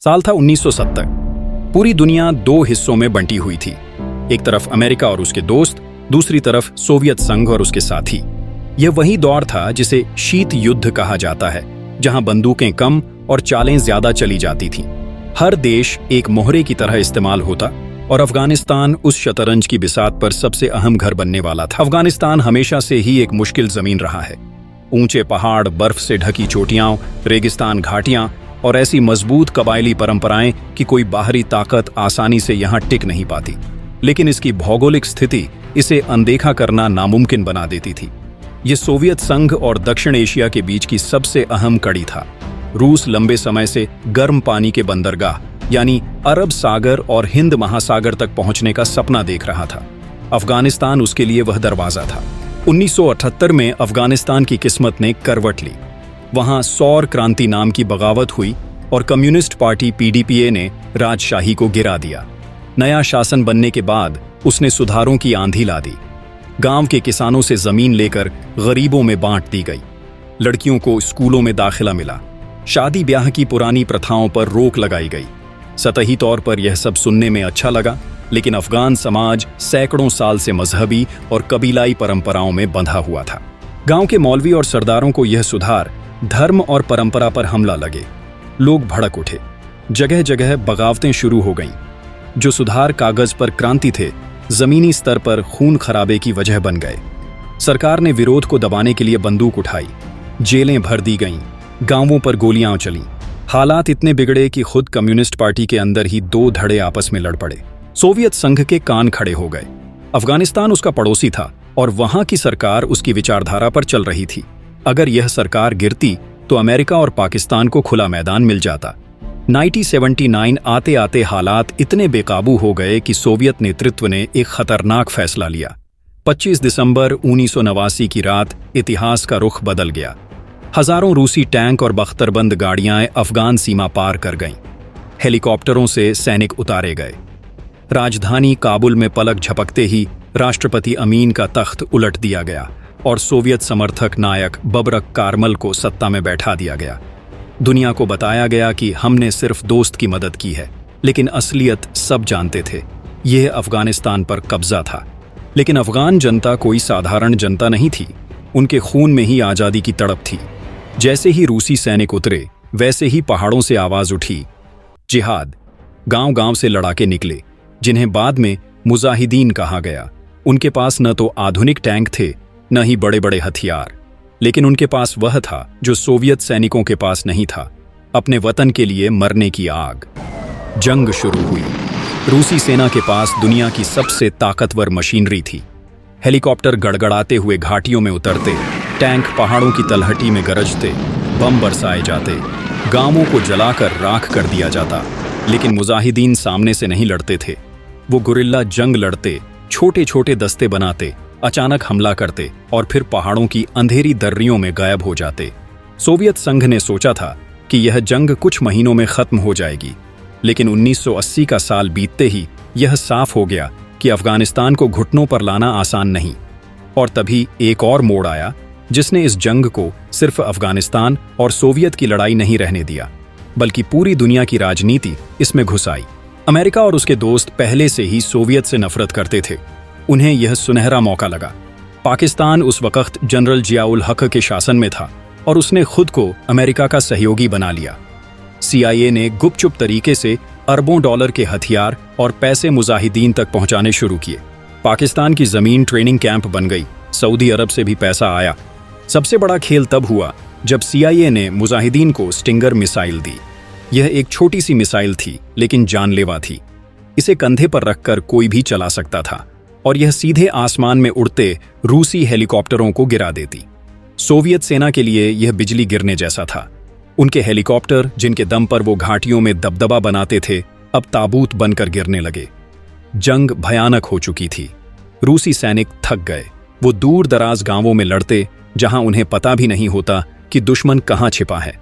साल था 1970। पूरी दुनिया दो हिस्सों में बंटी हुई थी। एक तरफ अमेरिका और उसके दोस्त, दूसरी तरफ सोवियत संघ और उसके साथी। यह वही दौर था जिसे शीत युद्ध कहा जाता है, जहां बंदूकें कम और चालें ज्यादा चली जाती थीं। हर देश एक मोहरे की तरह इस्तेमाल होता और अफगानिस्तान उस शतरंज की बिसात पर सबसे अहम घर बनने वाला था। अफगानिस्तान हमेशा से ही एक मुश्किल जमीन रहा है। ऊंचे पहाड़, बर्फ से ढकी चोटियां, रेगिस्तान घाटियां और ऐसी मजबूत कबायली परंपराएं कि कोई बाहरी ताकत आसानी से यहां टिक नहीं पाती। लेकिन इसकी भौगोलिक स्थिति इसे अनदेखा करना नामुमकिन बना देती थी। ये सोवियत संघ और दक्षिण एशिया के बीच की सबसे अहम कड़ी था। रूस लंबे समय से गर्म पानी के बंदरगाह यानी अरब सागर और हिंद महासागर तक पहुंचने का सपना देख रहा था। अफगानिस्तान उसके लिए वह दरवाजा था। 1978 में अफगानिस्तान की किस्मत ने करवट ली। वहां सौर क्रांति नाम की बगावत हुई और कम्युनिस्ट पार्टी पीडीपीए ने राजशाही को गिरा दिया। नया शासन बनने के बाद उसने सुधारों की आंधी ला दी। गांव के किसानों से जमीन लेकर गरीबों में बांट दी गई। लड़कियों को स्कूलों में दाखिला मिला। शादी ब्याह की पुरानी प्रथाओं पर रोक लगाई गई। सतही तौर पर यह सब सुनने में अच्छा लगा, लेकिन अफगान समाज सैकड़ों साल से मजहबी और कबीलाई परंपराओं में बंधा हुआ था। गांव के मौलवी और सरदारों को यह सुधार धर्म और परंपरा पर हमला लगे। लोग भड़क उठे। जगह जगह बगावतें शुरू हो गईं। जो सुधार कागज पर क्रांति थे, जमीनी स्तर पर खून खराबे की वजह बन गए। सरकार ने विरोध को दबाने के लिए बंदूक उठाई। जेलें भर दी गईं। गांवों पर गोलियां चलीं। हालात इतने बिगड़े कि खुद कम्युनिस्ट पार्टी के अंदर ही दो धड़े आपस में लड़ पड़े। सोवियत संघ के कान खड़े हो गए। अफगानिस्तान उसका पड़ोसी था और वहां की सरकार उसकी विचारधारा पर चल रही थी। अगर यह सरकार गिरती तो अमेरिका और पाकिस्तान को खुला मैदान मिल जाता। 1979 आते आते हालात इतने बेकाबू हो गए कि सोवियत नेतृत्व ने एक खतरनाक फैसला लिया। 25 दिसंबर 1989 की रात इतिहास का रुख बदल गया। हजारों रूसी टैंक और बख्तरबंद गाड़ियां अफगान सीमा पार कर गईं। हेलीकॉप्टरों से सैनिक उतारे गए। राजधानी काबुल में पलक झपकते ही राष्ट्रपति अमीन का तख्त उलट दिया गया और सोवियत समर्थक नायक बबरक कारमल को सत्ता में बैठा दिया गया। दुनिया को बताया गया कि हमने सिर्फ दोस्त की मदद की है, लेकिन असलियत सब जानते थे। यह अफगानिस्तान पर कब्जा था। लेकिन अफगान जनता कोई साधारण जनता नहीं थी। उनके खून में ही आज़ादी की तड़प थी। जैसे ही रूसी सैनिक उतरे, वैसे ही पहाड़ों से आवाज उठी, जिहाद। गांव-गांव से लड़ाके निकले, जिन्हें बाद में मुजाहिदीन कहा गया। उनके पास न तो आधुनिक टैंक थे, न ही बड़े-बड़े हथियार, लेकिन उनके पास वह था जो सोवियत सैनिकों के पास नहीं था, अपने वतन के लिए मरने की आग। जंग शुरू हुई। रूसी सेना के पास दुनिया की सबसे ताकतवर मशीनरी थी। हेलीकॉप्टर गड़गड़ाते हुए घाटियों में उतरते, टैंक पहाड़ों की तलहटी में गरजते, बम बरसाए जाते, गांवों को जलाकर राख कर दिया जाता। लेकिन मुजाहिदीन सामने से नहीं लड़ते थे। वो गुरिल्ला जंग लड़ते, छोटे छोटे दस्ते बनाते, अचानक हमला करते और फिर पहाड़ों की अंधेरी दर्रियों में गायब हो जाते। सोवियत संघ ने सोचा था कि यह जंग कुछ महीनों में खत्म हो जाएगी, लेकिन 1980 का साल बीतते ही यह साफ हो गया कि अफगानिस्तान को घुटनों पर लाना आसान नहीं। और तभी एक और मोड़ आया जिसने इस जंग को सिर्फ अफगानिस्तान और सोवियत की लड़ाई नहीं रहने दिया, बल्कि पूरी दुनिया की राजनीति इसमें घुस आई। अमेरिका और उसके दोस्त पहले से ही सोवियत से नफरत करते थे। उन्हें यह सुनहरा मौका लगा। पाकिस्तान उस वक्त जनरल जियाउल हक के शासन में था और उसने खुद को अमेरिका का सहयोगी बना लिया। CIA ने गुपचुप तरीके से अरबों डॉलर के हथियार और पैसे मुजाहिदीन तक पहुंचाने शुरू किए। पाकिस्तान की जमीन ट्रेनिंग कैंप बन गई। सऊदी अरब से भी पैसा आया। सबसे बड़ा खेल तब हुआ जब CIA ने मुजाहिदीन को स्टिंगर मिसाइल दी। यह एक छोटी सी मिसाइल थी, लेकिन जानलेवा थी। इसे कंधे पर रखकर कोई भी चला सकता था और यह सीधे आसमान में उड़ते रूसी हेलीकॉप्टरों को गिरा देती। सोवियत सेना के लिए यह बिजली गिरने जैसा था। उनके हेलीकॉप्टर, जिनके दम पर वो घाटियों में दबदबा बनाते थे, अब ताबूत बनकर गिरने लगे। जंग भयानक हो चुकी थी। रूसी सैनिक थक गए। वो दूर दराज गांवों में लड़ते, जहां उन्हें पता भी नहीं होता कि दुश्मन कहां छिपा है।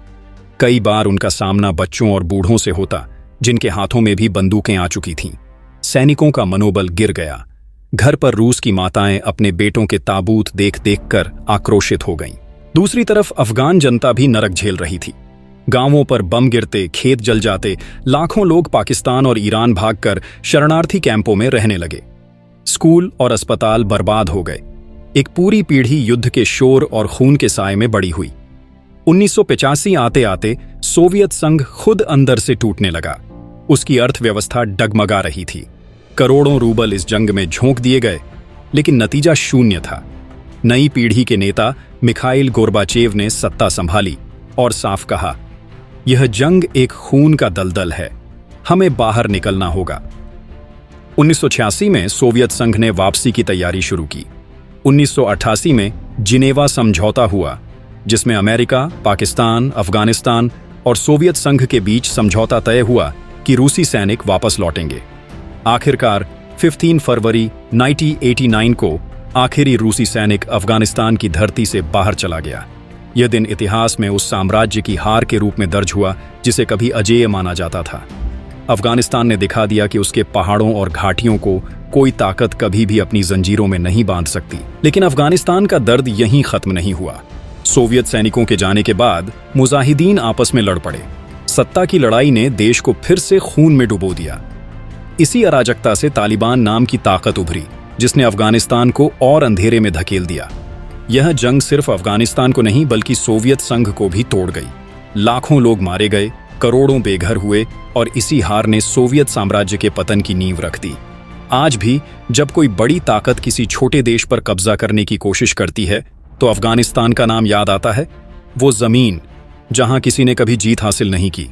कई बार उनका सामना बच्चों और बूढ़ों से होता, जिनके हाथों में भी बंदूकें आ चुकी थीं। सैनिकों का मनोबल गिर गया। घर पर रूस की माताएं अपने बेटों के ताबूत देख देख कर आक्रोशित हो गईं। दूसरी तरफ अफगान जनता भी नरक झेल रही थी। गांवों पर बम गिरते, खेत जल जाते, लाखों लोग पाकिस्तान और ईरान भागकर शरणार्थी कैंपों में रहने लगे। स्कूल और अस्पताल बर्बाद हो गए। एक पूरी पीढ़ी युद्ध के शोर और खून के साए में बड़ी हुई। 1985 आते आते सोवियत संघ खुद अंदर से टूटने लगा। उसकी अर्थव्यवस्था डगमगा रही थी। करोड़ों रूबल इस जंग में झोंक दिए गए, लेकिन नतीजा शून्य था। नई पीढ़ी के नेता मिखाइल गोर्बाचेव ने सत्ता संभाली और साफ कहा, यह जंग एक खून का दलदल है, हमें बाहर निकलना होगा। 1986 में सोवियत संघ ने वापसी की तैयारी शुरू की। 1988 में जिनेवा समझौता हुआ, जिसमें अमेरिका, पाकिस्तान, अफगानिस्तान और सोवियत संघ के बीच समझौता तय हुआ कि रूसी सैनिक वापस लौटेंगे। आखिरकार 15 फरवरी 1989 को आखिरी रूसी सैनिक अफगानिस्तान की धरती से बाहर चला गया। यह दिन इतिहास में उस साम्राज्य की हार के रूप में दर्ज हुआ जिसे कभी अजेय माना जाता था। अफगानिस्तान ने दिखा दिया कि उसके पहाड़ों और घाटियों को कोई ताकत कभी भी अपनी जंजीरों में नहीं बांध सकती। लेकिन अफगानिस्तान का दर्द यहीं खत्म नहीं हुआ। सोवियत सैनिकों के जाने के बाद मुजाहिदीन आपस में लड़ पड़े। सत्ता की लड़ाई ने देश को फिर से खून में डुबो दिया। इसी अराजकता से तालिबान नाम की ताकत उभरी, जिसने अफगानिस्तान को और अंधेरे में धकेल दिया। यह जंग सिर्फ अफगानिस्तान को नहीं बल्कि सोवियत संघ को भी तोड़ गई। लाखों लोग मारे गए, करोड़ों बेघर हुए और इसी हार ने सोवियत साम्राज्य के पतन की नींव रख दी। आज भी जब कोई बड़ी ताकत किसी छोटे देश पर कब्जा करने की कोशिश करती है तो अफगानिस्तान का नाम याद आता है, वो जमीन जहां किसी ने कभी जीत हासिल नहीं की।